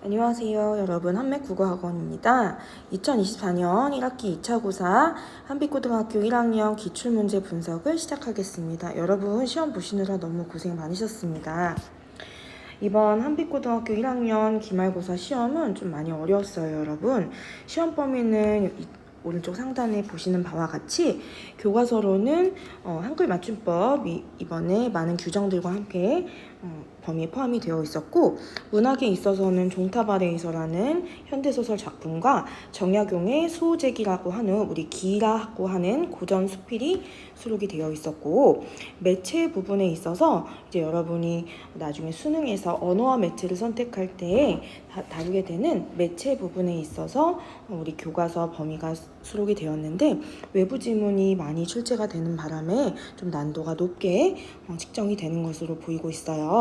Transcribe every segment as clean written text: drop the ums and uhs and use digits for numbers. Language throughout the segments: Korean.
안녕하세요 여러분, 한맥국어학원입니다. 2024년 1학기 2차 고사 한빛고등학교 1학년 기출문제 분석을 시작하겠습니다. 여러분 시험 보시느라 너무 고생 많으셨습니다. 이번 한빛고등학교 1학년 기말고사 시험은 좀 많이 어려웠어요. 여러분 시험 범위는 오른쪽 상단에 보시는 바와 같이 교과서로는 한글 맞춤법 이번에 많은 규정들과 함께 범위에 포함이 되어 있었고, 문학에 있어서는 종탑 아래에서라는 현대소설 작품과 정약용의 수호제기라고 하는 우리 기라고 하는 고전 수필이 수록이 되어 있었고, 매체 부분에 있어서 이제 여러분이 나중에 수능에서 언어와 매체를 선택할 때 다루게 되는 매체 부분에 있어서 우리 교과서 범위가 수록이 되었는데, 외부 지문이 많이 출제가 되는 바람에 좀 난도가 높게 측정이 되는 것으로 보이고 있어요.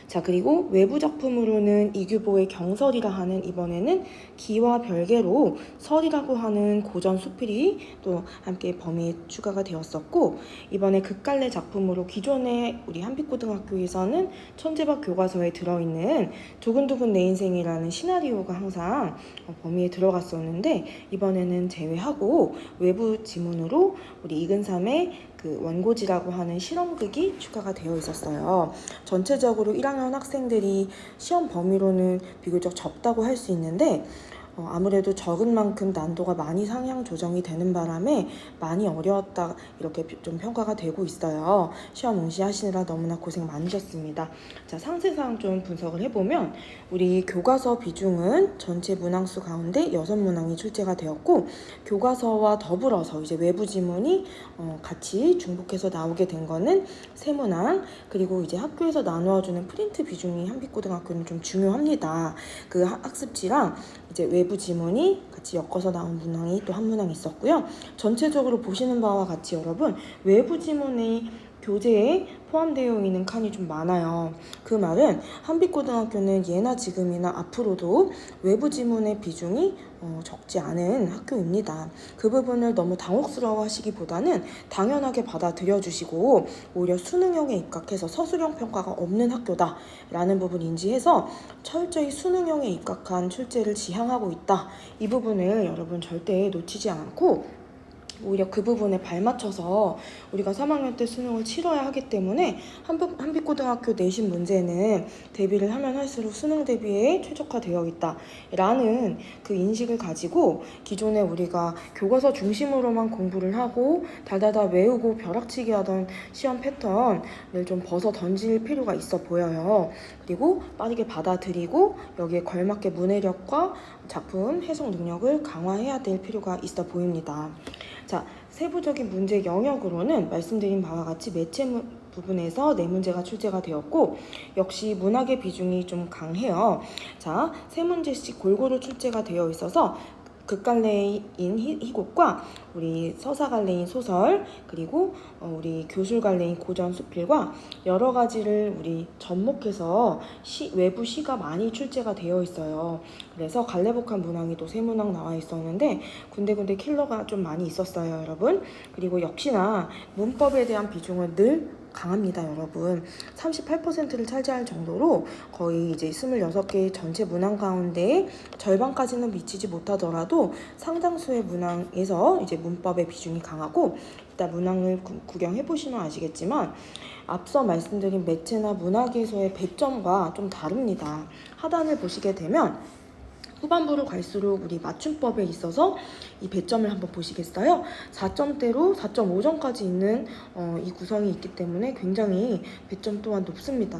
자, 그리고 외부 작품으로는 이규보의 경설이라 하는, 이번에는 기와 별개로 설이라고 하는 고전 수필이 또 함께 범위에 추가가 되었었고, 이번에 극갈래 작품으로 기존에 우리 한빛고등학교에서는 천재박 교과서에 들어있는 두근두근 내 인생이라는 시나리오가 항상 범위에 들어갔었는데, 이번에는 제외하고 외부 지문으로 우리 이근삼의 그 원고지라고 하는 실험극이 추가가 되어 있었어요. 전체적으로 1학년 학생들이 시험 범위로는 비교적 적다고 할 수 있는데, 아무래도 적은 만큼 난도가 많이 상향 조정이 되는 바람에 많이 어려웠다, 이렇게 좀 평가가 되고 있어요. 시험 응시하시느라 너무나 고생 많으셨습니다. 자, 상세사항 좀 분석을 해보면, 우리 교과서 비중은 전체 문항수 가운데 6문항이 출제가 되었고, 교과서와 더불어서 이제 외부 지문이 같이 중복해서 나오게 된 거는 3문항, 그리고 이제 학교에서 나누어주는 프린트 비중이 한빛고등학교는 좀 중요합니다. 그 학습지랑 이제 외부 지문이 같이 엮어서 나온 문항이 또 한 문항 있었고요. 전체적으로 보시는 바와 같이 여러분, 외부 지문이 교재에 포함되어 있는 칸이 좀 많아요. 그 말은 한빛고등학교는 예나 지금이나 앞으로도 외부 지문의 비중이 적지 않은 학교입니다. 그 부분을 너무 당혹스러워 하시기보다는 당연하게 받아들여 주시고, 오히려 수능형에 입각해서 서술형 평가가 없는 학교다 라는 부분 인지해서 철저히 수능형에 입각한 출제를 지향하고 있다, 이 부분을 여러분 절대 놓치지 않고 오히려 그 부분에 발맞춰서 우리가 3학년 때 수능을 치러야 하기 때문에 한빛고등학교 내신 문제는 대비를 하면 할수록 수능 대비에 최적화되어 있다라는 그 인식을 가지고, 기존에 우리가 교과서 중심으로만 공부를 하고 다다다 외우고 벼락치기 하던 시험 패턴을 좀 벗어 던질 필요가 있어 보여요. 그리고 빠르게 받아들이고 여기에 걸맞게 문해력과 작품 해석 능력을 강화해야 될 필요가 있어 보입니다. 자, 세부적인 문제 영역으로는 말씀드린 바와 같이 매체 부분에서 4문제가 출제가 되었고, 역시 문학의 비중이 좀 강해요. 자, 3문제씩 골고루 출제가 되어 있어서 극갈래인 희곡과 우리 서사갈래인 소설, 그리고 우리 교술갈래인 고전 수필과 여러 가지를 우리 접목해서 외부 시가 많이 출제가 되어 있어요. 그래서 갈래복합 문항이 또 3문항 나와 있었는데 군데군데 킬러가 좀 많이 있었어요, 여러분. 그리고 역시나 문법에 대한 비중은 늘 강합니다, 여러분. 38%를 차지할 정도로 거의 이제 26개의 전체 문항 가운데 절반까지는 미치지 못하더라도 상당수의 문항에서 이제 문법의 비중이 강하고, 이따 문항을 구경해 보시면 아시겠지만 앞서 말씀드린 매체나 문학에서의 배점과 좀 다릅니다. 하단을 보시게 되면 후반부로 갈수록 우리 맞춤법에 있어서 이 배점을 한번 보시겠어요? 4점대로 4.5점까지 있는 이 구성이 있기 때문에 굉장히 배점 또한 높습니다.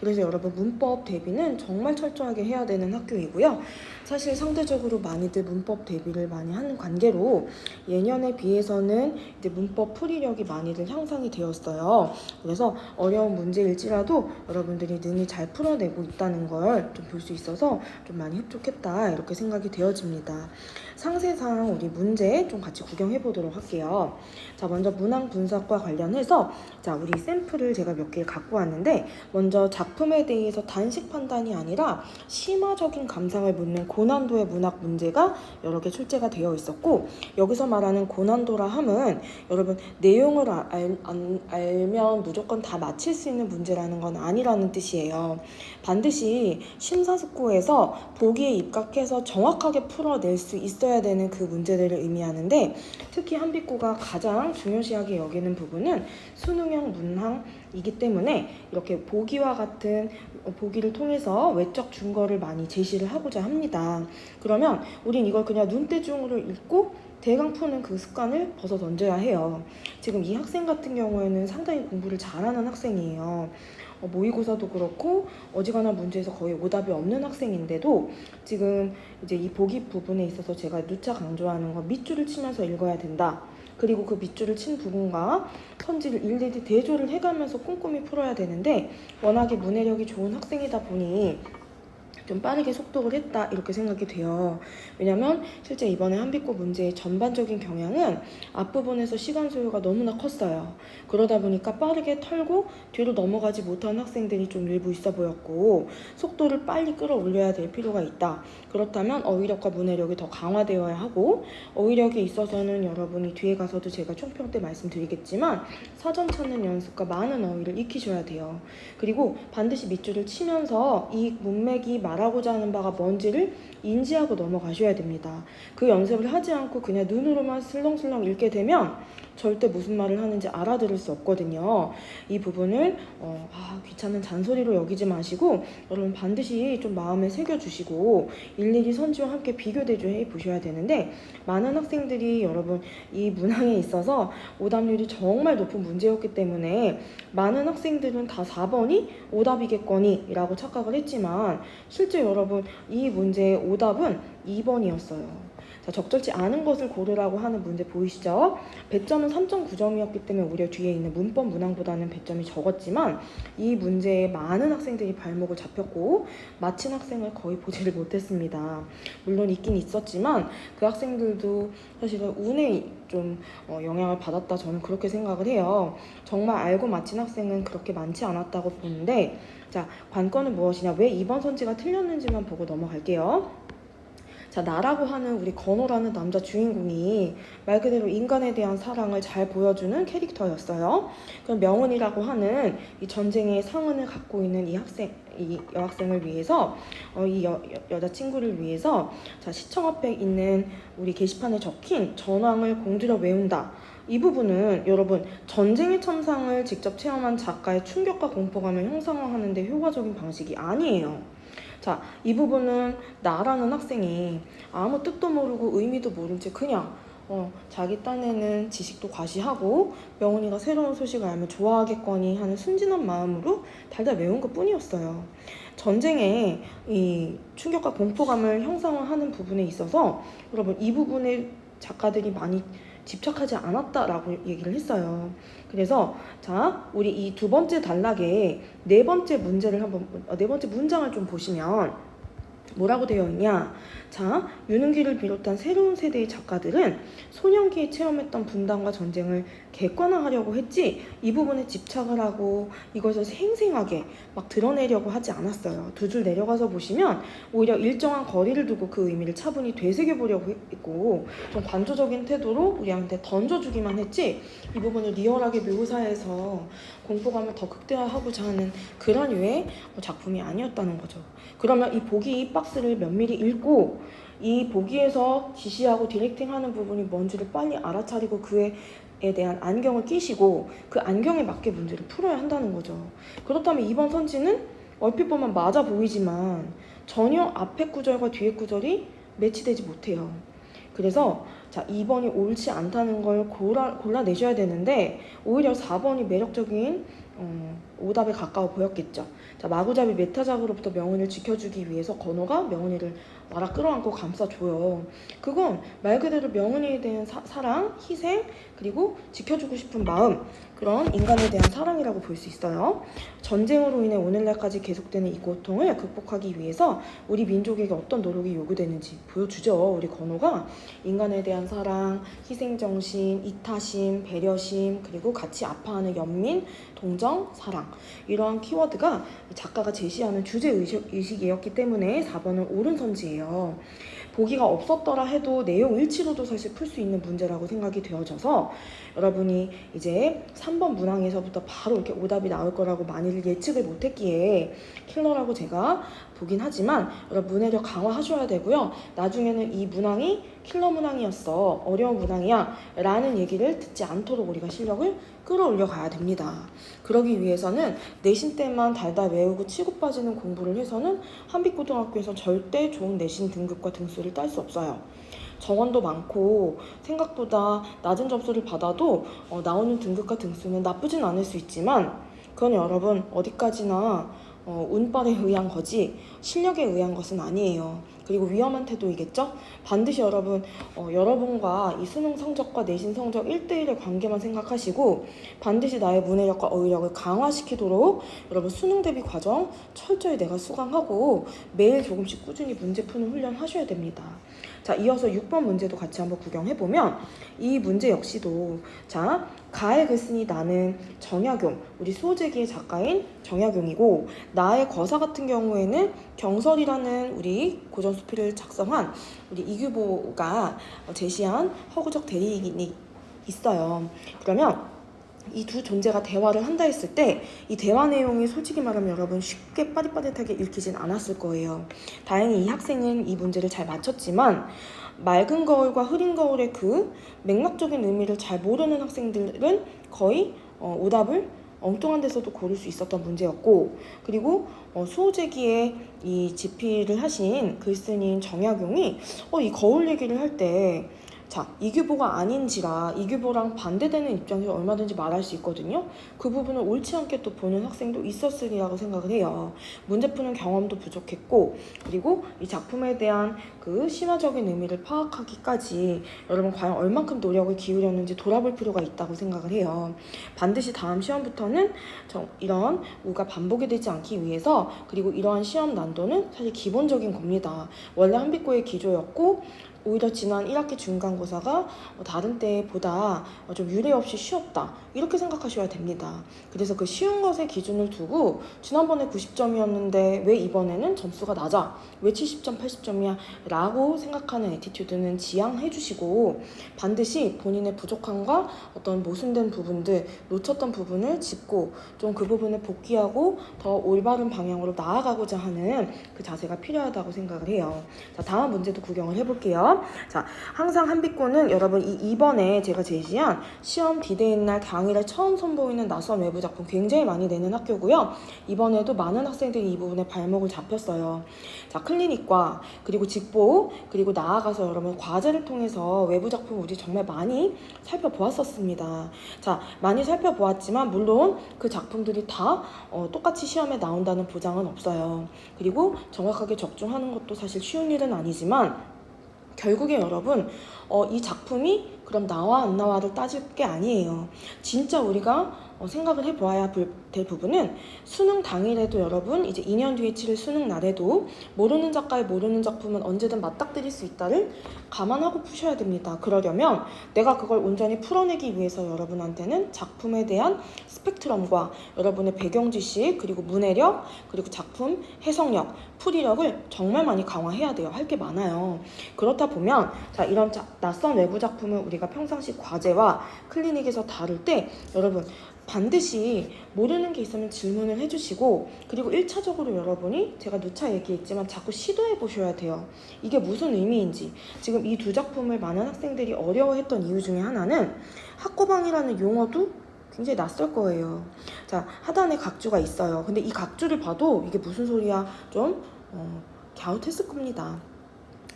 그래서 여러분 문법 대비는 정말 철저하게 해야 되는 학교이고요. 사실 상대적으로 많이들 문법 대비를 많이 하는 관계로 예년에 비해서는 이제 문법 풀이력이 많이들 향상이 되었어요. 그래서 어려운 문제일지라도 여러분들이 능히 잘 풀어내고 있다는 걸 좀 볼 수 있어서 좀 많이 흡족했다, 이렇게 생각이 되어집니다. 상세상 우리 문제 좀 같이 구경해 보도록 할게요. 자, 먼저 문항 분석과 관련해서 자, 우리 샘플을 제가 몇 개를 갖고 왔는데 먼저 작품에 대해서 단식 판단이 아니라 심화적인 감상을 묻는 고난도의 문학 문제가 여러 개 출제가 되어 있었고, 여기서 말하는 고난도라 함은 여러분 내용을 알면 무조건 다 맞힐 수 있는 문제라는 건 아니라는 뜻이에요. 반드시 심사숙고해서 보기에 입각해서 정확하게 풀어낼 수 있어야 되는 그 문제들을 의미하는데, 특히 한빛고가 가장 중요시하게 여기는 부분은 수능형 문항이기 때문에 이렇게 보기와 같은 보기를 통해서 외적 증거를 많이 제시를 하고자 합니다. 그러면 우린 이걸 그냥 눈대중으로 읽고 대강 푸는 그 습관을 벗어 던져야 해요. 지금 이 학생 같은 경우에는 상당히 공부를 잘하는 학생이에요. 모의고사도 그렇고 어지간한 문제에서 거의 오답이 없는 학생인데도 지금 이제 이 보기 부분에 있어서 제가 누차 강조하는 건 밑줄을 치면서 읽어야 된다. 그리고 그 밑줄을 친 부분과 선지를 일일이 대조를 해가면서 꼼꼼히 풀어야 되는데, 워낙에 문해력이 좋은 학생이다 보니 좀 빠르게 속독을 했다 이렇게 생각이 돼요. 왜냐면 실제 이번에 한빛고 문제의 전반적인 경향은 앞부분에서 시간 소요가 너무나 컸어요. 그러다 보니까 빠르게 털고 뒤로 넘어가지 못한 학생들이 좀 일부 있어 보였고, 속도를 빨리 끌어올려야 될 필요가 있다. 그렇다면 어휘력과 문해력이 더 강화되어야 하고, 어휘력에 있어서는 여러분이 뒤에 가서도 제가 총평 때 말씀드리겠지만 사전 찾는 연습과 많은 어휘를 익히셔야 돼요. 그리고 반드시 밑줄을 치면서 이 문맥이 말하고자 하는 바가 뭔지를 인지하고 넘어가셔야 됩니다. 그 연습을 하지 않고 그냥 눈으로만 슬렁슬렁 읽게 되면 절대 무슨 말을 하는지 알아들을 수 없거든요. 이 부분을 귀찮은 잔소리로 여기지 마시고 여러분 반드시 좀 마음에 새겨주시고 일일이 선지와 함께 비교대조해 보셔야 되는데, 많은 학생들이 여러분 이 문항에 있어서 오답률이 정말 높은 문제였기 때문에 많은 학생들은 다 4번이 오답이겠거니 라고 착각을 했지만 실제 여러분 이 문제의 오답은 2번이었어요. 자, 적절치 않은 것을 고르라고 하는 문제 보이시죠? 배점은 3.9점이었기 때문에 오히려 뒤에 있는 문법 문항보다는 배점이 적었지만 이 문제에 많은 학생들이 발목을 잡혔고 마친 학생을 거의 보지를 못했습니다. 물론 있긴 있었지만 그 학생들도 사실은 운에 좀 영향을 받았다, 저는 그렇게 생각을 해요. 정말 알고 마친 학생은 그렇게 많지 않았다고 보는데, 자, 관건은 무엇이냐, 왜 이번 선지가 틀렸는지만 보고 넘어갈게요. 자, 나라고 하는 우리 건호라는 남자 주인공이 말 그대로 인간에 대한 사랑을 잘 보여주는 캐릭터였어요. 그럼 명은이라고 하는 이 전쟁의 상흔을 갖고 있는 이 여학생을 위해서 여자친구를 위해서 자, 시청 앞에 있는 우리 게시판에 적힌 전황을 공들여 외운다. 이 부분은 여러분 전쟁의 참상을 직접 체험한 작가의 충격과 공포감을 형상화하는 데 효과적인 방식이 아니에요. 자, 이 부분은 나라는 학생이 아무 뜻도 모르고 의미도 모른 채 그냥 자기 딴에는 지식도 과시하고 명훈이가 새로운 소식을 알면 좋아하겠거니 하는 순진한 마음으로 달달 외운 것 뿐이었어요. 전쟁에 이 충격과 공포감을 형상화하는 부분에 있어서 여러분 이 부분에 작가들이 많이 집착하지 않았다라고 얘기를 했어요. 그래서 자, 우리 이 두 번째 단락에 네 번째 문장을 좀 보시면 뭐라고 되어 있냐? 자, 윤은기를 비롯한 새로운 세대의 작가들은 소년기에 체험했던 분단과 전쟁을 객관화하려고 했지 이 부분에 집착을 하고 이것을 생생하게 막 드러내려고 하지 않았어요. 두 줄 내려가서 보시면 오히려 일정한 거리를 두고 그 의미를 차분히 되새겨보려고 했고 좀 관조적인 태도로 우리한테 던져주기만 했지 이 부분을 리얼하게 묘사해서 공포감을 더 극대화하고자 하는 그런 류의 작품이 아니었다는 거죠. 그러면 이 보기 박스를 면밀히 읽고 이 보기에서 지시하고 디렉팅하는 부분이 뭔지를 빨리 알아차리고 그에 대한 안경을 끼시고 그 안경에 맞게 문제를 풀어야 한다는 거죠. 그렇다면 이번 선지는 얼핏 보면 맞아 보이지만 전혀 앞에 구절과 뒤에 구절이 매치되지 못해요. 그래서 자, 2번이 옳지 않다는 걸 골라내셔야 되는데 오히려 4번이 매력적인 오답에 가까워 보였겠죠. 자, 마구잡이 메타작으로부터 명훈이를 지켜주기 위해서 건호가 명훈이를 나라 끌어안고 감싸줘요. 그건 말 그대로 명은이에 대한 사랑, 희생, 그리고 지켜주고 싶은 마음, 그런 인간에 대한 사랑이라고 볼 수 있어요. 전쟁으로 인해 오늘날까지 계속되는 이 고통을 극복하기 위해서 우리 민족에게 어떤 노력이 요구되는지 보여주죠. 우리 건호가 인간에 대한 사랑, 희생정신, 이타심, 배려심, 그리고 같이 아파하는 연민, 동정, 사랑, 이러한 키워드가 작가가 제시하는 주제의식이었기 때문에 4번은 옳은 선지예요. 보기가 없었더라 해도 내용 일치로도 사실 풀 수 있는 문제라고 생각이 되어져서 여러분이 이제 3번 문항에서부터 바로 이렇게 오답이 나올 거라고 만일 예측을 못했기에 킬러라고 제가 보긴 하지만 여러분 문해력 강화하셔야 되고요. 나중에는 이 문항이 킬러 문항이었어, 어려운 문항이야 라는 얘기를 듣지 않도록 우리가 실력을 끌어올려 가야 됩니다. 그러기 위해서는 내신 때만 달달 외우고 치고 빠지는 공부를 해서는 한빛고등학교에서 절대 좋은 내신 등급과 등수를 딸 수 없어요. 정원도 많고 생각보다 낮은 점수를 받아도 나오는 등급과 등수는 나쁘진 않을 수 있지만 그건 여러분 어디까지나 운빨에 의한 거지 실력에 의한 것은 아니에요. 그리고 위험한 태도이겠죠? 반드시 여러분 여러분과 이 수능 성적과 내신 성적 1대1의 관계만 생각하시고 반드시 나의 문해력과 어휘력을 강화시키도록 여러분 수능 대비 과정 철저히 내가 수강하고 매일 조금씩 꾸준히 문제 푸는 훈련 하셔야 됩니다. 자, 이어서 6번 문제도 같이 한번 구경해보면 이 문제 역시도 자, 가의 글쓴이 나는 정약용, 우리 수호제기의 작가인 정약용이고 나의 거사 같은 경우에는 경설이라는 우리 고전수필을 작성한 우리 이규보가 제시한 허구적 대리인이 있어요. 그러면 이 두 존재가 대화를 한다 했을 때 이 대화 내용이 솔직히 말하면 여러분 쉽게 빠릿빠릿하게 읽히진 않았을 거예요. 다행히 이 학생은 이 문제를 잘 맞췄지만 맑은 거울과 흐린 거울의 그 맥락적인 의미를 잘 모르는 학생들은 거의 오답을 엉뚱한 데서도 고를 수 있었던 문제였고 그리고 수호제기에 이 집필을 하신 글쓴이인 정약용이 이 거울 얘기를 할때 자, 이규보가 아닌지라 이규보랑 반대되는 입장에서 얼마든지 말할 수 있거든요. 그 부분을 옳지 않게 또 보는 학생도 있었으리라고 생각을 해요. 문제 푸는 경험도 부족했고 그리고 이 작품에 대한 그 심화적인 의미를 파악하기까지 여러분 과연 얼만큼 노력을 기울였는지 돌아볼 필요가 있다고 생각을 해요. 반드시 다음 시험부터는 이런 우가 반복이 되지 않기 위해서 그리고 이러한 시험 난도는 사실 기본적인 겁니다. 원래 한빛고의 기조였고 오히려 지난 1학기 중간고사가 다른 때보다 좀 유례 없이 쉬웠다 이렇게 생각하셔야 됩니다. 그래서 그 쉬운 것에 기준을 두고 지난번에 90점이었는데 왜 이번에는 점수가 낮아? 왜 70점, 80점이야? 라고 생각하는 애티튜드는 지양해 주시고 반드시 본인의 부족함과 어떤 모순된 부분들, 놓쳤던 부분을 짚고 좀 그 부분을 복귀하고 더 올바른 방향으로 나아가고자 하는 그 자세가 필요하다고 생각을 해요. 자, 다음 문제도 구경을 해볼게요. 자, 항상 한빛고는 여러분 이 2번에 제가 제시한 시험 디데이인 날 당일에 처음 선보이는 낯선 외부 작품 굉장히 많이 내는 학교고요. 이번에도 많은 학생들이 이 부분에 발목을 잡혔어요. 자, 클리닉과 그리고 직보 그리고 나아가서 여러분 과제를 통해서 외부 작품 우리 정말 많이 살펴보았었습니다. 자, 많이 살펴보았지만 물론 그 작품들이 다 똑같이 시험에 나온다는 보장은 없어요. 그리고 정확하게 적중하는 것도 사실 쉬운 일은 아니지만 결국에 여러분 이 작품이 그럼 나와 안 나와를 따질 게 아니에요. 진짜 우리가 생각을 해보아야 될 부분은 수능 당일에도 여러분 이제 2년 뒤에 치를 수능 날에도 모르는 작가의 모르는 작품은 언제든 맞닥뜨릴 수 있다를 감안하고 푸셔야 됩니다. 그러려면 내가 그걸 온전히 풀어내기 위해서 여러분한테는 작품에 대한 스펙트럼과 여러분의 배경 지식 그리고 문해력 그리고 작품 해석력 풀이력을 정말 많이 강화해야 돼요. 할 게 많아요. 그렇다 보면 자, 이런 낯선 외부 작품을 우리가 평상시 과제와 클리닉에서 다룰 때 여러분 반드시 모르는 게 있으면 질문을 해주시고 그리고 1차적으로 여러분이 제가 누차 얘기했지만 자꾸 시도해 보셔야 돼요. 이게 무슨 의미인지. 지금 이 두 작품을 많은 학생들이 어려워했던 이유 중에 하나는 학고방이라는 용어도 굉장히 낯설 거예요. 자, 하단에 각주가 있어요. 근데 이 각주를 봐도 이게 무슨 소리야 좀 갸웃했을 겁니다.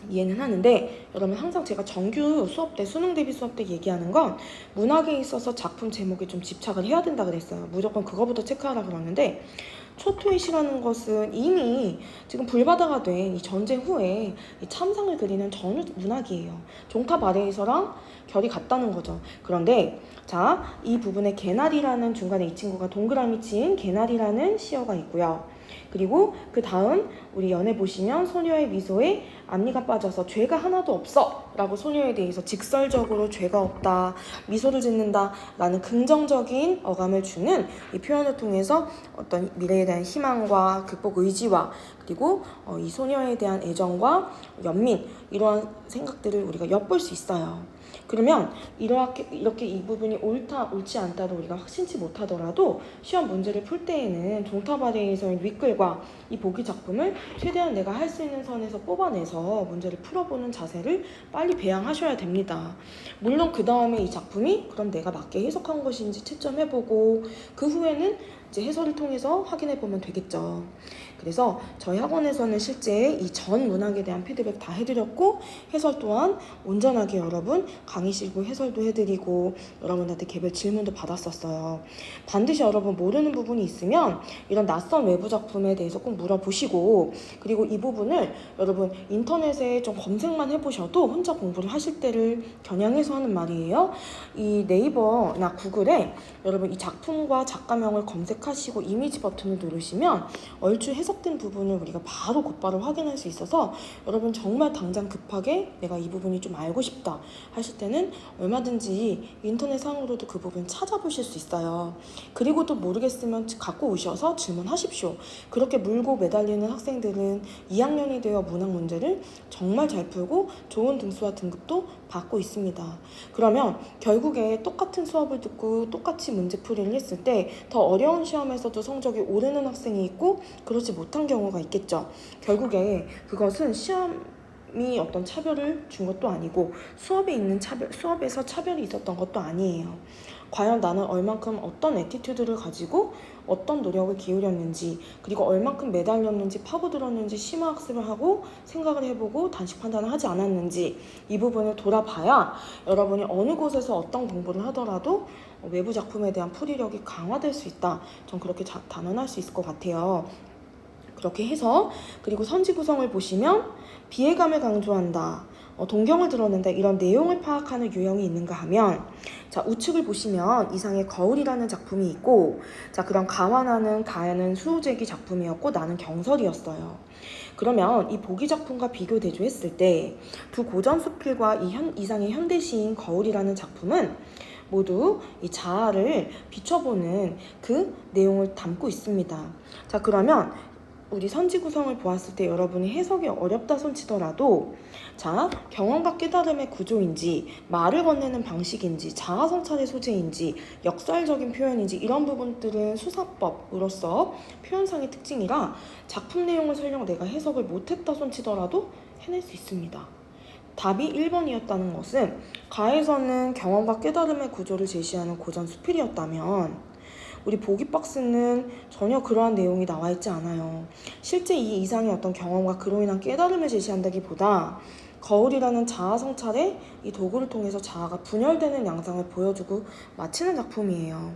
이해는 하는데 여러분 항상 제가 정규 수업 때 수능 대비 수업 때 얘기하는 건 문학에 있어서 작품 제목에 좀 집착을 해야 된다 그랬어요. 무조건 그거부터 체크하라 그러는데 초토의시라는 것은 이미 지금 불바다가 된 이 전쟁 후에 이 참상을 그리는 전후 문학이에요. 종탑 아래에서랑 결이 같다는 거죠. 그런데 자, 이 부분에 개나리라는 중간에 이 친구가 동그라미 친 개나리라는 시어가 있고요. 그리고 그 다음 우리 연애 보시면 소녀의 미소에 앞니가 빠져서 죄가 하나도 없어 라고 소녀에 대해서 직설적으로 죄가 없다, 미소를 짓는다 라는 긍정적인 어감을 주는 이 표현을 통해서 어떤 미래에 대한 희망과 극복 의지와 그리고 이 소녀에 대한 애정과 연민, 이러한 생각들을 우리가 엿볼 수 있어요. 그러면 이렇게 이 부분이 옳지 않다도 우리가 확신치 못하더라도 시험 문제를 풀 때에는 종탑 아래에서의 윗글과 이 보기 작품을 최대한 내가 할 수 있는 선에서 뽑아내서 문제를 풀어보는 자세를 빨리 배양하셔야 됩니다. 물론 그 다음에 이 작품이 그럼 내가 맞게 해석한 것인지 채점해보고 그 후에는 이제 해설을 통해서 확인해보면 되겠죠. 그래서 저희 학원에서는 실제 이 전 문학에 대한 피드백 다 해드렸고 해설 또한 온전하게 여러분 강의실고 해설도 해드리고 여러분한테 개별 질문도 받았었어요. 반드시 여러분 모르는 부분이 있으면 이런 낯선 외부 작품에 대해서 꼭 물어보시고, 그리고 이 부분을 여러분 인터넷에 좀 검색만 해보셔도 혼자 공부를 하실 때를 겨냥해서 하는 말이에요. 이 네이버나 구글에 여러분 이 작품과 작가명을 검색하시고 이미지 버튼을 누르시면 얼추 해석된 부분을 우리가 바로 곧바로 확인할 수 있어서 여러분 정말 당장 급하게 내가 이 부분이 좀 알고 싶다 하실 때는 얼마든지 인터넷 상으로도 그 부분 찾아보실 수 있어요. 그리고 또 모르겠으면 갖고 오셔서 질문하십시오. 그렇게 물고 매달리는 학생들은 2학년이 되어 문학 문제를 정말 잘 풀고 좋은 등수와 등급도 받고 있습니다. 그러면 결국에 똑같은 수업을 듣고 똑같이 문제풀이를 했을 때 더 어려운 시험에서도 성적이 오르는 학생이 있고 그렇지 못한 경우가 있겠죠. 결국에 그것은 시험이 어떤 차별을 준 것도 아니고 수업에서 차별이 있었던 것도 아니에요. 과연 나는 얼만큼 어떤 애티튜드를 가지고 어떤 노력을 기울였는지, 그리고 얼만큼 매달렸는지 파고들었는지 심화학습을 하고 생각을 해보고 단식 판단을 하지 않았는지, 이 부분을 돌아봐야 여러분이 어느 곳에서 어떤 공부를 하더라도 외부 작품에 대한 풀이력이 강화될 수 있다. 전 그렇게 단언할 수 있을 것 같아요. 그렇게 해서 그리고 선지 구성을 보시면 비애감을 강조한다, 동경을 드러낸다, 이런 내용을 파악하는 유형이 있는가 하면, 자, 우측을 보시면 이상의 거울이라는 작품이 있고, 자, 그럼 가는 수호제기 작품이었고 나는 경설이었어요. 그러면 이 보기 작품과 비교 대조했을 때 두 고전 수필과 이상의 현대시인 거울이라는 작품은 모두 이 자아를 비춰보는 그 내용을 담고 있습니다. 자, 그러면 우리 선지 구성을 보았을 때 여러분이 해석이 어렵다 손치더라도, 자, 경험과 깨달음의 구조인지, 말을 건네는 방식인지, 자아 성찰의 소재인지, 역설적인 표현인지, 이런 부분들은 수사법으로서 표현상의 특징이라 작품 내용을 설령 내가 해석을 못했다 손치더라도 해낼 수 있습니다. 답이 1번이었다는 것은 가에서는 경험과 깨달음의 구조를 제시하는 고전 수필이었다면 우리 보기 박스는 전혀 그러한 내용이 나와 있지 않아요. 실제 이 이상의 어떤 경험과 그로 인한 깨달음을 제시한다기보다 거울이라는 자아 성찰의 이 도구를 통해서 자아가 분열되는 양상을 보여주고 마치는 작품이에요.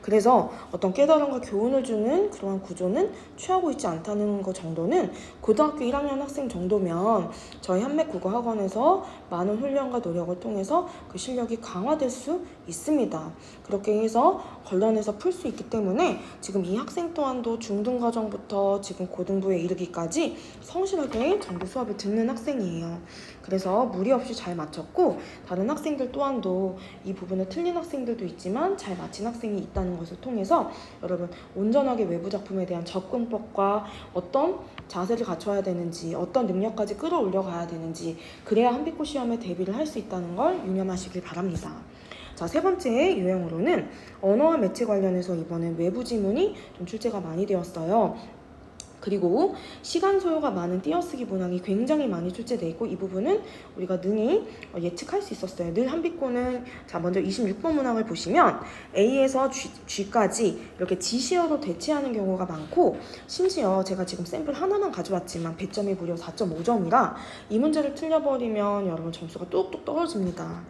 그래서 어떤 깨달음과 교훈을 주는 그러한 구조는 취하고 있지 않다는 것 정도는 고등학교 1학년 학생 정도면 저희 한맥 국어학원에서 많은 훈련과 노력을 통해서 그 실력이 강화될 수 있습니다. 그렇게 해서 걸러내서 풀 수 있기 때문에 지금 이 학생 또한도 중등과정부터 지금 고등부에 이르기까지 성실하게 정규 수업을 듣는 학생이에요. 그래서 무리 없이 잘 마쳤고 다른 학생들 또한도 이 부분을 틀린 학생들도 있지만 잘 마친 학생이 있다는 것을 통해서 여러분 온전하게 외부 작품에 대한 접근법과 어떤 자세를 갖춰야 되는지, 어떤 능력까지 끌어올려 가야 되는지, 그래야 한빛고 시험에 대비를 할 수 있다는 걸 유념하시길 바랍니다. 자, 세 번째 유형으로는 언어와 매체 관련해서 이번엔 외부 지문이 좀 출제가 많이 되었어요. 그리고 시간 소요가 많은 띄어쓰기 문항이 굉장히 많이 출제되어 있고 이 부분은 우리가 능히 예측할 수 있었어요. 늘 한빛고는 자, 먼저 26번 문항을 보시면 A에서 G까지 이렇게 지시어로 대체하는 경우가 많고, 심지어 제가 지금 샘플 하나만 가져왔지만 배점이 무려 4.5점이라 이 문제를 틀려버리면 여러분 점수가 뚝뚝 떨어집니다.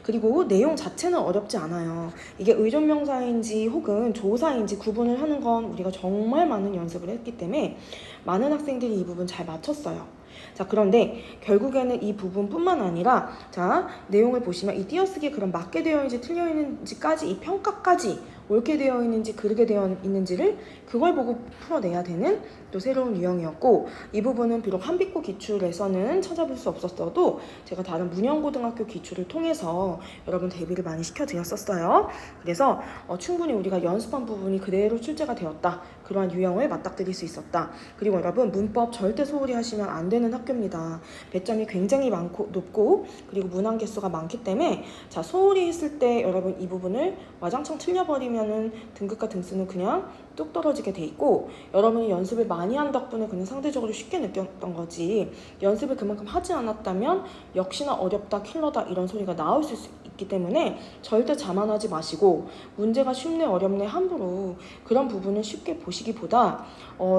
그리고 내용 자체는 어렵지 않아요. 이게 의존명사인지 혹은 조사인지 구분을 하는 건 우리가 정말 많은 연습을 했기 때문에 많은 학생들이 이 부분 잘 맞췄어요. 자, 그런데 결국에는 이 부분뿐만 아니라 자, 내용을 보시면 이 띄어쓰기에 그럼 맞게 되어 있는지 틀려 있는지까지, 이 평가까지 옳게 되어 있는지 그르게 되어 있는지를 그걸 보고 풀어내야 되는 또 새로운 유형이었고, 이 부분은 비록 한빛고 기출에서는 찾아볼 수 없었어도 제가 다른 문영고등학교 기출을 통해서 여러분 대비를 많이 시켜드렸었어요. 그래서 충분히 우리가 연습한 부분이 그대로 출제가 되었다. 그러한 유형을 맞닥뜨릴 수 있었다. 그리고 여러분 문법 절대 소홀히 하시면 안 되는 학교입니다. 배점이 굉장히 높고 그리고 문항 개수가 많기 때문에 자, 소홀히 했을 때 여러분 이 부분을 와장창 틀려버리면은 등급과 등수는 그냥 뚝 떨어지게 돼 있고, 여러분이 연습을 많이 한 덕분에 그냥 상대적으로 쉽게 느꼈던 거지, 연습을 그만큼 하지 않았다면 역시나 어렵다, 킬러다 이런 소리가 나올 수 있기 때문에 절대 자만하지 마시고, 문제가 쉽네 어렵네 함부로 그런 부분을 쉽게 보시기보다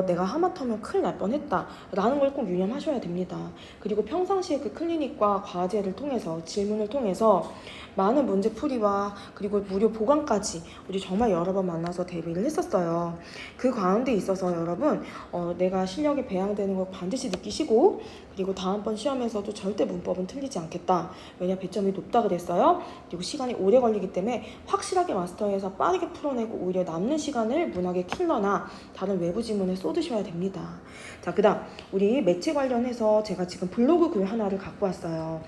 내가 하마터면 큰일 날 뻔했다 라는 걸 꼭 유념하셔야 됩니다. 그리고 평상시에 그 클리닉과 과제를 통해서 질문을 통해서 많은 문제풀이와 그리고 무료 보강까지 우리 정말 여러 번 만나서 대비를 했었어요. 그 가운데 있어서 여러분 내가 실력이 배양되는 걸 반드시 느끼시고, 그리고 다음번 시험에서도 절대 문법은 틀리지 않겠다. 왜냐, 배점이 높다 그랬어요. 그리고 시간이 오래 걸리기 때문에 확실하게 마스터해서 빠르게 풀어내고 오히려 남는 시간을 문학의 킬러나 다른 외부 지문에 쏟으셔야 됩니다. 자, 그 다음 우리 매체 관련해서 제가 지금 블로그 글 하나를 갖고 왔어요.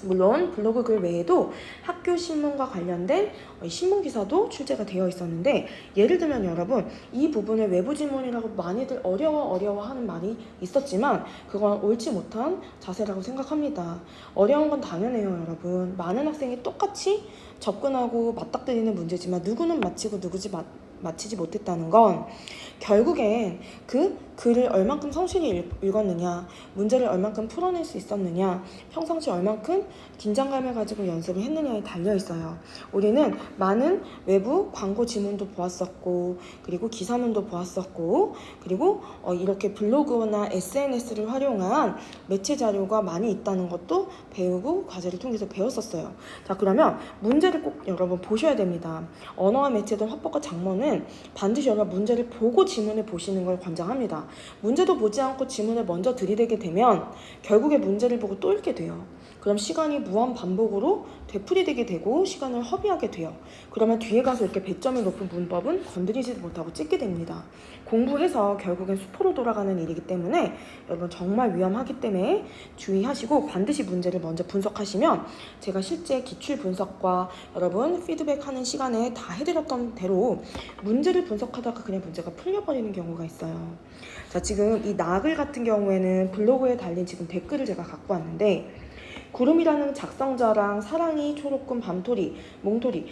물론 블로그 글 외에도 학교 신문과 관련된 신문 기사도 출제가 되어 있었는데, 예를 들면 여러분 이 부분을 외부 지문이라고 많이들 어려워하는 말이 있었지만 그건 옳지 못한 자세라고 생각합니다. 어려운 건 당연해요. 여러분 많은 학생이 똑같이 접근하고 맞닥뜨리는 문제지만 누구는 마치고 마치지 못했다는 건 결국엔 그 글을 얼만큼 성실히 읽었느냐, 문제를 얼만큼 풀어낼 수 있었느냐, 평상시 얼만큼 긴장감을 가지고 연습을 했느냐에 달려있어요. 우리는 많은 외부 광고 지문도 보았었고, 그리고 기사문도 보았었고, 그리고 이렇게 블로그나 SNS를 활용한 매체 자료가 많이 있다는 것도 배우고 과제를 통해서 배웠었어요. 자, 그러면 문제를 꼭 여러분 보셔야 됩니다. 언어와 매체들 화법과 작문은 반드시 여러분 문제를 보고 지문을 보시는 걸 권장합니다. 문제도 보지 않고 지문을 먼저 들이대게 되면 결국에 문제를 보고 또 읽게 돼요. 그럼 시간이 무한 반복으로 되풀이되게 되고 시간을 허비하게 돼요. 그러면 뒤에 가서 이렇게 배점이 높은 문법은 건드리지 못하고 찍게 됩니다. 공부해서 결국엔 수포로 돌아가는 일이기 때문에 여러분 정말 위험하기 때문에 주의하시고 반드시 문제를 먼저 분석하시면, 제가 실제 기출 분석과 여러분 피드백하는 시간에 다 해드렸던 대로 문제를 분석하다가 그냥 문제가 풀려버리는 경우가 있어요. 자, 지금 이 나글 같은 경우에는 블로그에 달린 지금 댓글을 제가 갖고 왔는데, 구름이라는 작성자랑 사랑이 초록금 밤토리 몽토리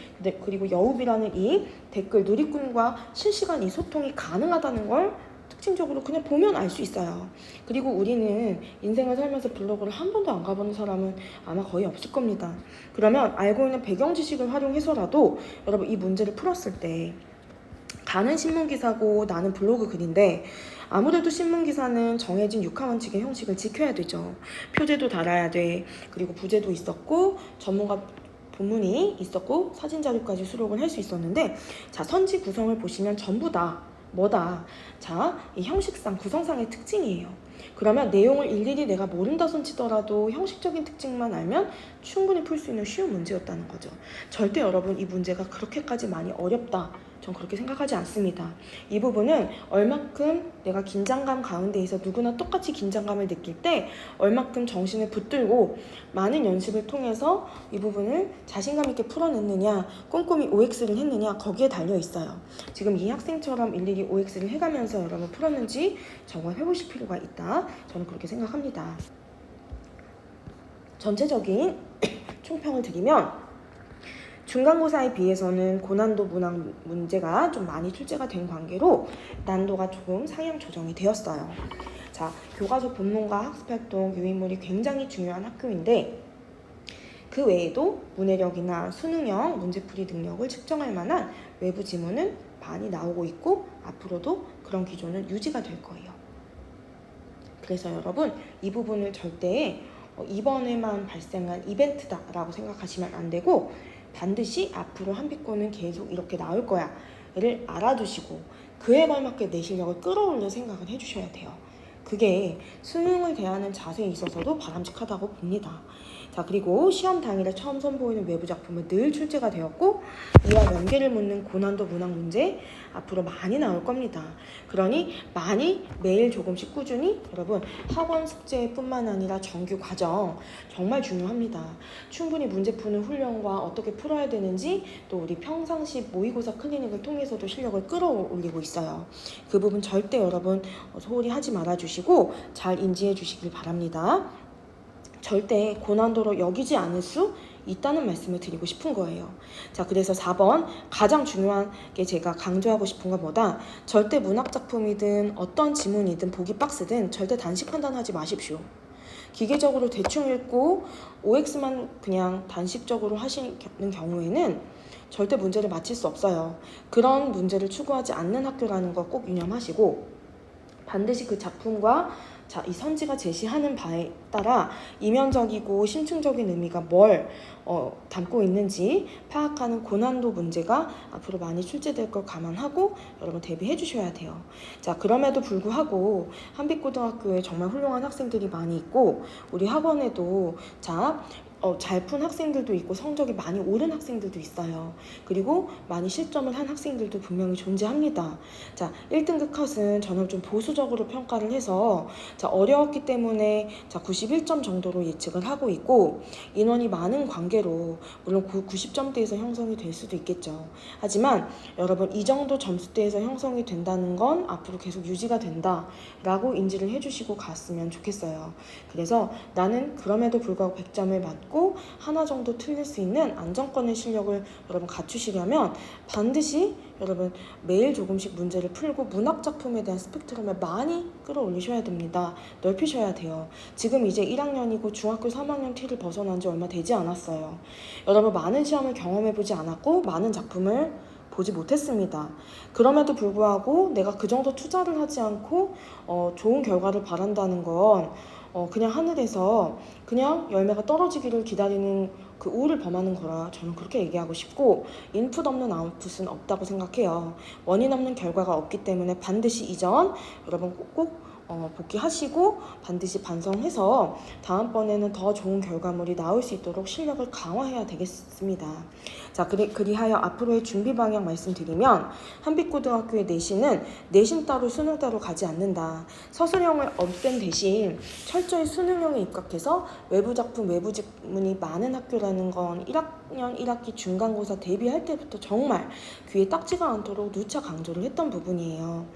그리고 여우비라는 이 댓글 누리꾼과 실시간 이 소통이 가능하다는 걸 특징적으로 그냥 보면 알 수 있어요. 그리고 우리는 인생을 살면서 블로그를 한 번도 안 가보는 사람은 아마 거의 없을 겁니다. 그러면 알고 있는 배경 지식을 활용해서라도 여러분 이 문제를 풀었을 때, 가는 신문기사고 나는 블로그 글인데 아무래도 신문기사는 정해진 6화 원칙의 형식을 지켜야 되죠. 표제도 달아야 돼. 그리고 부제도 있었고 전문가 본문이 있었고 사진 자료까지 수록을 할 수 있었는데, 자, 선지 구성을 보시면 전부 다 뭐다? 자, 이 형식상 구성상의 특징이에요. 그러면 내용을 일일이 내가 모른다 손 치더라도 형식적인 특징만 알면 충분히 풀 수 있는 쉬운 문제였다는 거죠. 절대 여러분 이 문제가 그렇게까지 많이 어렵다, 전 그렇게 생각하지 않습니다. 이 부분은 얼만큼 내가 긴장감 가운데에서 누구나 똑같이 긴장감을 느낄 때 얼만큼 정신을 붙들고 많은 연습을 통해서 이 부분을 자신감 있게 풀어냈느냐, 꼼꼼히 OX를 했느냐, 거기에 달려 있어요. 지금 이 학생처럼 일일이 OX를 해가면서 여러분 풀었는지 정말 해보실 필요가 있다, 저는 그렇게 생각합니다. 전체적인 총평을 드리면, 중간고사에 비해서는 고난도 문학 문제가 좀 많이 출제가 된 관계로 난도가 조금 상향 조정이 되었어요. 자, 교과서 본문과 학습활동, 유인물이 굉장히 중요한 학교인데, 그 외에도 문해력이나 수능형 문제풀이 능력을 측정할 만한 외부 지문은 많이 나오고 있고 앞으로도 그런 기조는 유지가 될 거예요. 그래서 여러분 이 부분을 절대 이번에만 발생한 이벤트다라고 생각하시면 안 되고 반드시 앞으로 한빛고는 계속 이렇게 나올 거야 를 알아두시고 그에 걸맞게 내 실력을 끌어올릴 생각을 해주셔야 돼요. 그게 수능을 대하는 자세에 있어서도 바람직하다고 봅니다. 자, 그리고 시험 당일에 처음 선보이는 외부 작품은 늘 출제가 되었고 이와 연계를 묻는 고난도 문학 문제 앞으로 많이 나올 겁니다. 그러니 많이 매일 조금씩 꾸준히 여러분 학원 숙제뿐만 아니라 정규 과정 정말 중요합니다. 충분히 문제 푸는 훈련과 어떻게 풀어야 되는지 또 우리 평상시 모의고사 클리닉을 통해서도 실력을 끌어올리고 있어요. 그 부분 절대 여러분 소홀히 하지 말아주시고 잘 인지해 주시길 바랍니다. 절대 고난도로 여기지 않을 수 있다는 말씀을 드리고 싶은 거예요. 자, 그래서 4번 가장 중요한 게 제가 강조하고 싶은 건 뭐다? 절대 문학작품이든 어떤 지문이든 보기 박스든 절대 단식 판단하지 마십시오. 기계적으로 대충 읽고 OX만 그냥 단식적으로 하시는 경우에는 절대 문제를 맞힐 수 없어요. 그런 문제를 추구하지 않는 학교라는 거 꼭 유념하시고 반드시 그 작품과 이 선지가 제시하는 바에 따라 이면적이고 심층적인 의미가 뭘 담고 있는지 파악하는 고난도 문제가 앞으로 많이 출제될 걸 감안하고 여러분 대비해 주셔야 돼요. 자, 그럼에도 불구하고 한빛고등학교에 정말 훌륭한 학생들이 많이 있고 우리 학원에도 잘 푼 학생들도 있고 성적이 많이 오른 학생들도 있어요. 그리고 많이 실점을 한 학생들도 분명히 존재합니다. 자, 1등급 컷은 저는 좀 보수적으로 평가를 해서 어려웠기 때문에 91점 정도로 예측을 하고 있고 인원이 많은 관계로 물론 90점대에서 형성이 될 수도 있겠죠. 하지만 여러분 이 정도 점수대에서 형성이 된다는 건 앞으로 계속 유지가 된다라고 인지를 해주시고 갔으면 좋겠어요. 그래서 나는 그럼에도 불구하고 100점을 맞고 하나 정도 틀릴 수 있는 안정권의 실력을 여러분 갖추시려면 반드시 여러분 매일 조금씩 문제를 풀고 문학작품에 대한 스펙트럼을 많이 끌어올리셔야 됩니다. 넓히셔야 돼요. 지금 이제 1학년이고 중학교 3학년 티를 벗어난 지 얼마 되지 않았어요. 여러분 많은 시험을 경험해보지 않았고 많은 작품을 보지 못했습니다. 그럼에도 불구하고 내가 그 정도 투자를 하지 않고 좋은 결과를 바란다는 건 그냥 하늘에서 그냥 열매가 떨어지기를 기다리는 그 우를 범하는 거라 저는 그렇게 얘기하고 싶고 인풋 없는 아웃풋은 없다고 생각해요. 원인 없는 결과가 없기 때문에 반드시 이전 여러분 꼭 복귀하시고 반드시 반성해서 다음번에는 더 좋은 결과물이 나올 수 있도록 실력을 강화해야 되겠습니다. 자, 그리하여 앞으로의 준비 방향 말씀드리면 한빛고등학교의 내신은 내신 따로 수능 따로 가지 않는다. 서술형을 없앤 대신 철저히 수능형에 입각해서 외부 작품, 외부 지문이 많은 학교라는 건 1학년 1학기 중간고사 대비할 때부터 정말 귀에 딱지가 않도록 누차 강조를 했던 부분이에요.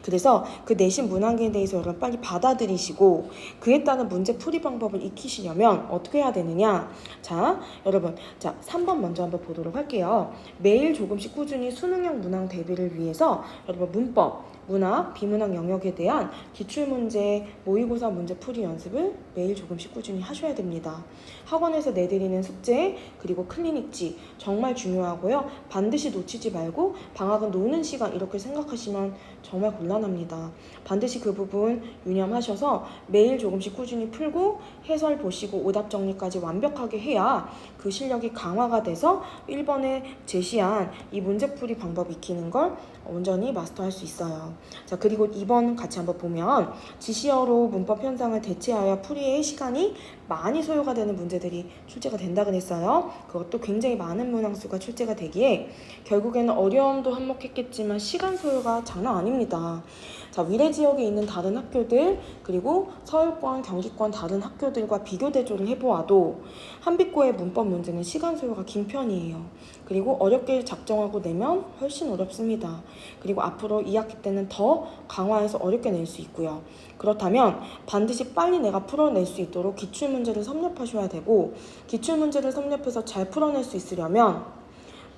그래서 그 내신 문항에 대해서 여러분 빨리 받아들이시고 그에 따른 문제 풀이 방법을 익히시려면 어떻게 해야 되느냐? 자, 여러분 3번 먼저 한번 보도록 할게요. 매일 조금씩 꾸준히 수능형 문항 대비를 위해서 여러분 문법, 문학, 비문학 영역에 대한 기출문제, 모의고사 문제 풀이 연습을 매일 조금씩 꾸준히 하셔야 됩니다. 학원에서 내드리는 숙제, 그리고 클리닉지 정말 중요하고요. 반드시 놓치지 말고 방학은 노는 시간 이렇게 생각하시면 정말 곤란합니다. 반드시 그 부분 유념하셔서 매일 조금씩 꾸준히 풀고 해설 보시고 오답 정리까지 완벽하게 해야 그 실력이 강화가 돼서 1번에 제시한 이 문제풀이 방법 익히는 걸 온전히 마스터할 수 있어요. 자, 그리고 2번 같이 한번 보면 지시어로 문법 현상을 대체하여 풀이의 시간이 많이 소요가 되는 문제들이 출제가 된다 그랬어요. 그것도 굉장히 많은 문항수가 출제가 되기에 결국에는 어려움도 한몫했겠지만 시간 소요가 장난 아닙니다. 자, 위례 지역에 있는 다른 학교들 그리고 서울권, 경기권 다른 학교들과 비교 대조를 해보아도 한빛고의 문법 문제는 시간 소요가 긴 편이에요. 그리고 어렵게 작정하고 내면 훨씬 어렵습니다. 그리고 앞으로 2학기 때는 더 강화해서 어렵게 낼 수 있고요. 그렇다면 반드시 빨리 내가 풀어낼 수 있도록 기출문제를 섭렵하셔야 되고 기출문제를 섭렵해서 잘 풀어낼 수 있으려면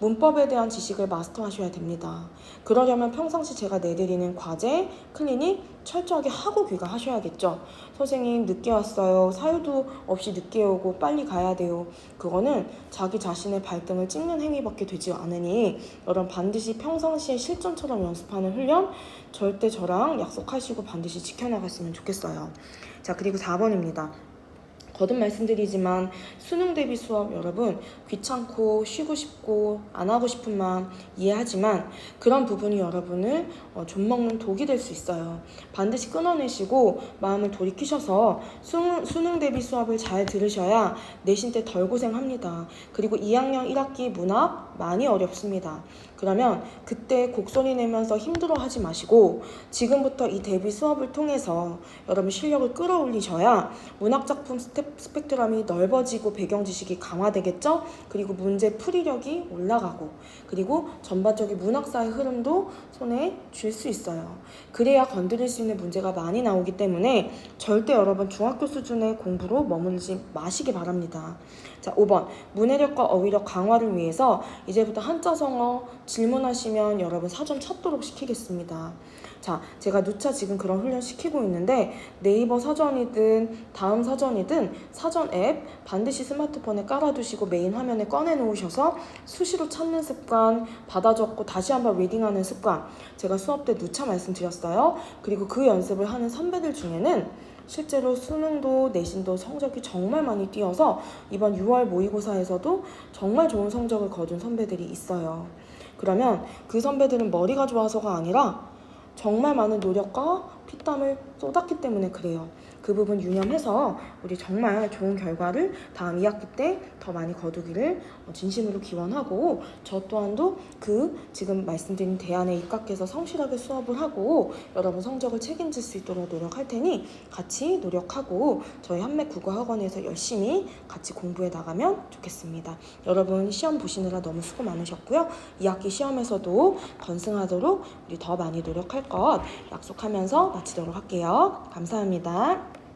문법에 대한 지식을 마스터하셔야 됩니다. 그러려면 평상시 제가 내드리는 과제, 클리닉 철저하게 하고 귀가하셔야겠죠. 선생님 늦게 왔어요. 사유도 없이 늦게 오고 빨리 가야 돼요. 그거는 자기 자신의 발등을 찍는 행위밖에 되지 않으니 여러분 반드시 평상시에 실전처럼 연습하는 훈련 절대 저랑 약속하시고 반드시 지켜나갔으면 좋겠어요. 자, 그리고 4번입니다. 거듭 말씀드리지만 수능 대비 수업 여러분 귀찮고 쉬고 싶고 안 하고 싶은 마음 이해하지만 그런 부분이 여러분을 좀먹는 독이 될 수 있어요. 반드시 끊어내시고 마음을 돌이키셔서 수능 대비 수업을 잘 들으셔야 내신 때 덜 고생합니다. 그리고 2학년 1학기 문학 많이 어렵습니다. 그러면 그때 곡소리 내면서 힘들어하지 마시고 지금부터 이 대비 수업을 통해서 여러분 실력을 끌어올리셔야 문학작품 스펙트럼이 넓어지고 배경 지식이 강화되겠죠? 그리고 문제 풀이력이 올라가고 그리고 전반적인 문학사의 흐름도 손에 쥘 수 있어요. 그래야 건드릴 수 있는 문제가 많이 나오기 때문에 절대 여러분 중학교 수준의 공부로 머물지 마시기 바랍니다. 자, 5번 문해력과 어휘력 강화를 위해서 이제부터 한자성어 질문하시면 여러분 사전 찾도록 시키겠습니다. 자, 제가 누차 지금 그런 훈련 시키고 있는데 네이버 사전이든 다음 사전이든 사전 앱 반드시 스마트폰에 깔아두시고 메인 화면에 꺼내 놓으셔서 수시로 찾는 습관, 받아 적고 다시 한번 리딩하는 습관 제가 수업 때 누차 말씀드렸어요. 그리고 그 연습을 하는 선배들 중에는 실제로 수능도 내신도 성적이 정말 많이 뛰어서 이번 6월 모의고사에서도 정말 좋은 성적을 거둔 선배들이 있어요. 그러면 그 선배들은 머리가 좋아서가 아니라 정말 많은 노력과 피땀을 쏟았기 때문에 그래요. 그 부분 유념해서 우리 정말 좋은 결과를 다음 2학기 때 더 많이 거두기를 진심으로 기원하고 저 또한도 그 지금 말씀드린 대안에 입각해서 성실하게 수업을 하고 여러분 성적을 책임질 수 있도록 노력할 테니 같이 노력하고 저희 한맥국어학원에서 열심히 같이 공부해 나가면 좋겠습니다. 여러분 시험 보시느라 너무 수고 많으셨고요. 2학기 시험에서도 건승하도록 우리 더 많이 노력할 것 약속하면서 마치도록 할게요. 감사합니다.